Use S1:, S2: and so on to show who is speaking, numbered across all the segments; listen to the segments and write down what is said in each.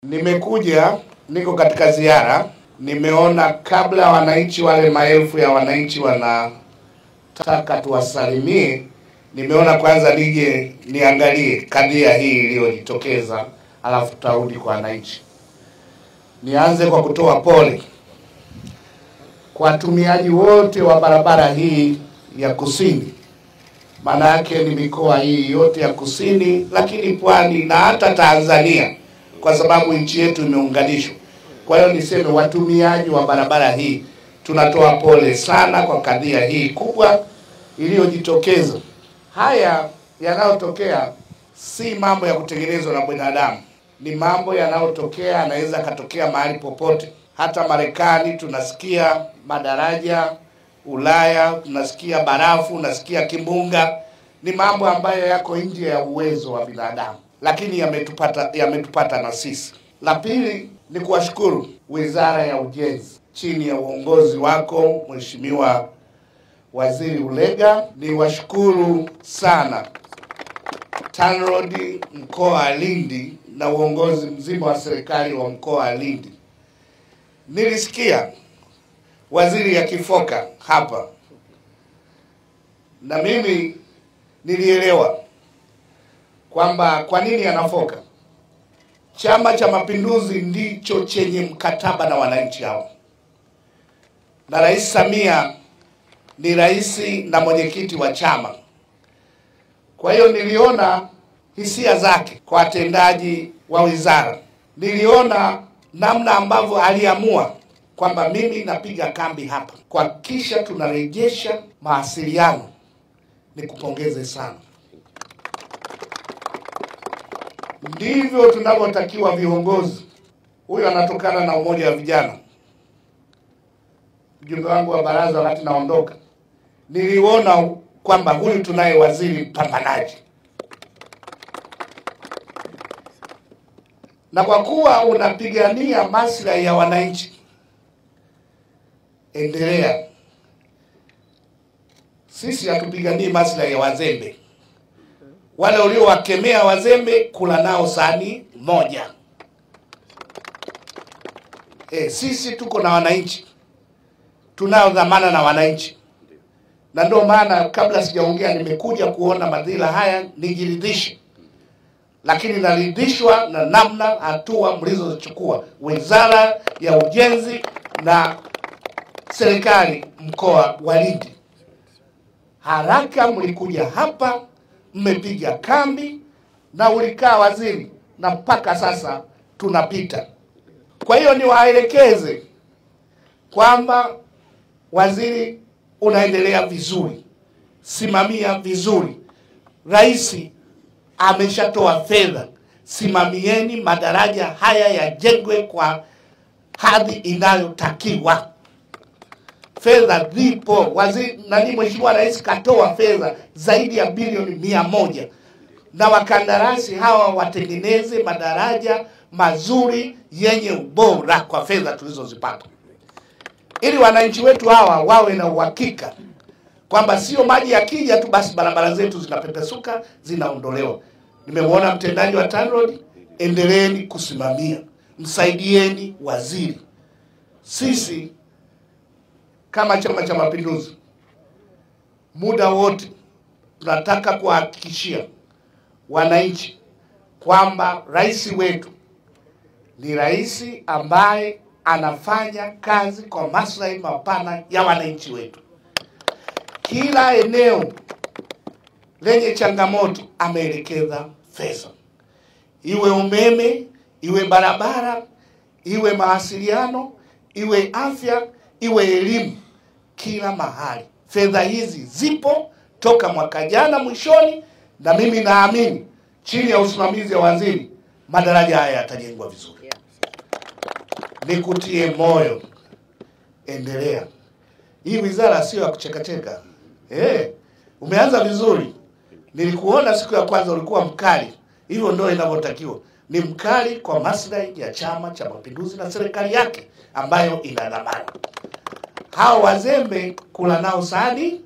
S1: Nimekuja, niko katika ziara, nimeona kabla wananchi wale maelfu ya wananchi wanataka tuwasalimie, nimeona kwanza nije niangalie kadhia hii iliyojitokeza, alafu tutarudi kwa wananchi. Nianze kwa kutoa pole kwa watumiaji wote wa barabara hii ya kusini. Maana yake ni mikoa hii yote ya kusini, lakini pwani na hata Tanzania, kwa sababu nchi yetu imeunganishwa. Kwa hiyo niseme watumiaji wa barabara hii tunatoa pole sana kwa kadhia hii kubwa iliyojitokeza. Haya yanayotokea si mambo ya kutengenezwa na binadamu. Ni mambo yanayotokea, anaweza katokea mahali popote. Hata Marekani tunasikia madaraja, Ulaya tunasikia barafu, tunasikia kimbunga. Ni mambo ambayo yako nje ya uwezo wa binadamu, lakini yametupata na sisi. La pili ni kuwashukuru Wizara ya Ujenzi chini ya uongozi wako Mheshimiwa Waziri Ulega. Ni washukuru sana TANROADS mkoa wa Lindi na uongozi mzima wa serikali wa mkoa wa Lindi. Nilisikia waziri akifoka hapa, na mimi nilielewa kwamba kwa nini anafoka. Chama cha Mapinduzi ndicho chenye mkataba na wananchi hao, na Rais Samia ni rais na mwenyekiti wa chama. Kwa hiyo niliona hisia zake kwa watendaji wa wizara. Niliona namna ambavyo aliamua kwamba mimi napiga kambi hapa kuhakikisha tunarejesha mawasiliano. Nikupongeze sana. Ndivyo tunavyotakiwa viongozi. Huyu anatokana na umoja wa vijana, mjumbe wangu wa baraza wakati naondoka. Niliona kwamba huyu tunaye waziri mpambanaji, na kwa kuwa unapigania maslahi ya wananchi, endelea. Sisi hatupiganii maslahi ya wazembe. Wale uliowakemea wazembe, kula nao sahani moja. Sisi tuko na wananchi, tunao dhamana na wananchi, na ndio maana kabla sijaongea nimekuja kuona madhila haya nijiridhishe. Lakini naridhishwa na namna hatua mlizochukua Wizara ya Ujenzi na serikali mkoa wa Lindi. Haraka mlikuja hapa, mmepiga kambi, na ulikaa waziri, na mpaka sasa tunapita. Kwa hiyo niwaelekeze kwamba waziri, unaendelea vizuri, simamia vizuri. Rais ameshatoa fedha, simamieni madaraja haya yajengwe kwa hadhi inayotakiwa. Fedha zipo, waziri Mheshimiwa Rais katoa fedha zaidi ya bilioni 100, na wakandarasi hawa watengeneze madaraja mazuri yenye ubora kwa fedha tulizozipata, ili wananchi wetu hawa wawe na uhakika kwamba sio maji yakija tu basi barabara zetu zinapepesuka, zinaondolewa. Nimemwona mtendaji wa TANROADS, endeleeni kusimamia, msaidieni waziri. Sisi kama Chama cha Mapinduzi muda wote tunataka kuhakikishia wananchi kwamba rais wetu ni rais ambaye anafanya kazi kwa maslahi mapana ya wananchi wetu. Kila eneo lenye changamoto ameelekeza fedha, iwe umeme, iwe barabara, iwe mawasiliano, iwe afya, iwe elimu, kila mahali. Fedha hizi zipo toka mwaka jana mwishoni, na mimi naamini chini ya usimamizi wa waziri madaraja haya yatajengwa vizuri. Nikutie moyo, endelea. Hii wizara sio ya kuchekacheka. Umeanza vizuri. Nilikuona siku ya kwanza ulikuwa mkali. Hivyo ndio inavyotakiwa. Ni mkali kwa maslahi ya Chama cha Mapinduzi na serikali yake ambayo ina dhamana. Hao wazembe kula nao sahani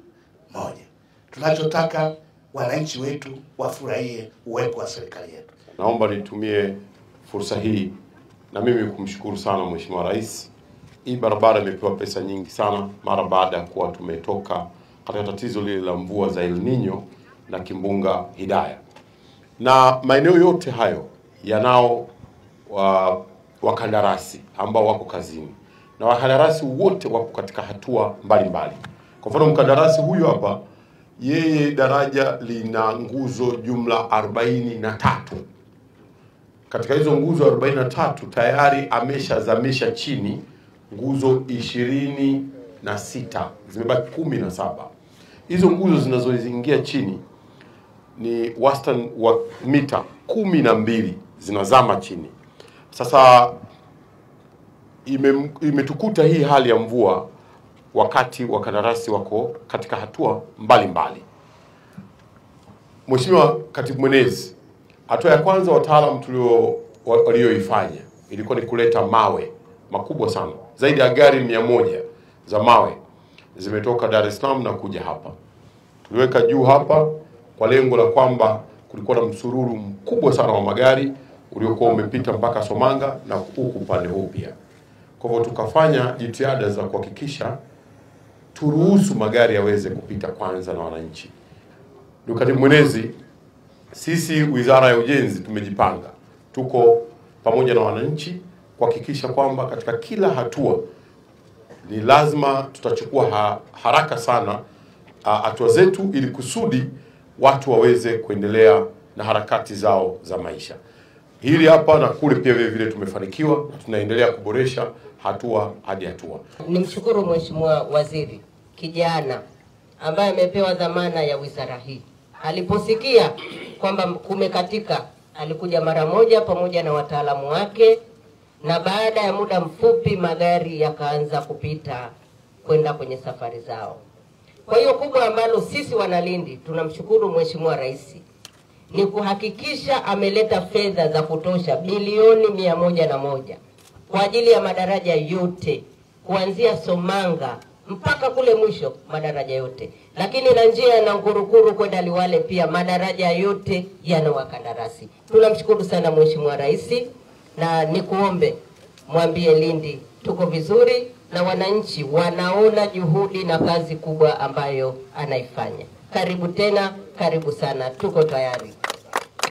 S1: moja. Tunachotaka wananchi wetu wafurahie uwepo wa serikali yetu.
S2: Naomba nitumie fursa hii na mimi kumshukuru sana Mheshimiwa Rais. Hii barabara imepewa pesa nyingi sana mara baada ya kuwa tumetoka katika tatizo lile la mvua za El Nino na kimbunga Hidaya. Na maeneo yote hayo yanao wakandarasi ambao wako kazini. Na wakandarasi wote wako katika hatua mbalimbali. Kwa mfano mkandarasi huyu hapa, yeye daraja lina nguzo jumla 43. Katika hizo nguzo 43 tayari ameshazamisha chini nguzo 26, zimebaki 17. Hizo nguzo zinazoingia chini ni wastani wa mita 12 zinazama chini. Sasa imetukuta hii hali ya mvua wakati wakandarasi wako katika hatua mbalimbali. Mheshimiwa Katibu Mwenezi, hatua ya kwanza wataalamu walioifanya ilikuwa ni kuleta mawe makubwa sana. Zaidi ya gari 100 za mawe zimetoka Dar es Salaam na kuja hapa. Tuliweka juu hapa kwa lengo la kwamba kulikuwa na msururu mkubwa sana wa magari uliokuwa umepita mpaka Somanga na huku upande huu pia. Kwa hivyo tukafanya jitihada za kuhakikisha turuhusu magari yaweze kupita kwanza na wananchi. Ndugu Katibu Mwenezi, sisi Wizara ya Ujenzi tumejipanga. Tuko pamoja na wananchi kuhakikisha kwamba katika kila hatua ni lazima tutachukua haraka sana hatua zetu ili kusudi watu waweze kuendelea na harakati zao za maisha. Hili hapa na kule pia vile tumefanikiwa na tunaendelea kuboresha hatua hadi hatua.
S3: Nimshukuru Mheshimiwa Waziri kijana ambaye amepewa dhamana ya wizara hii. Aliposikia kwamba kumekatika, alikuja mara moja pamoja na wataalamu wake, na baada ya muda mfupi magari yakaanza kupita kwenda kwenye safari zao. Kwa hiyo kubwa ambalo sisi Wanalindi tunamshukuru Mheshimiwa Rais ni kuhakikisha ameleta fedha za kutosha bilioni 101 kwa ajili ya madaraja yote kuanzia Somanga mpaka kule mwisho, madaraja yote. Lakini na njia na Ngurukuru kwenda Liwale pia madaraja yote yana wakandarasi. Tunamshukuru sana Mheshimiwa Rais, na nikuombe mwambie Lindi tuko vizuri na wananchi wanaona juhudi na kazi kubwa ambayo anaifanya. Karibu tena, karibu sana, tuko tayari.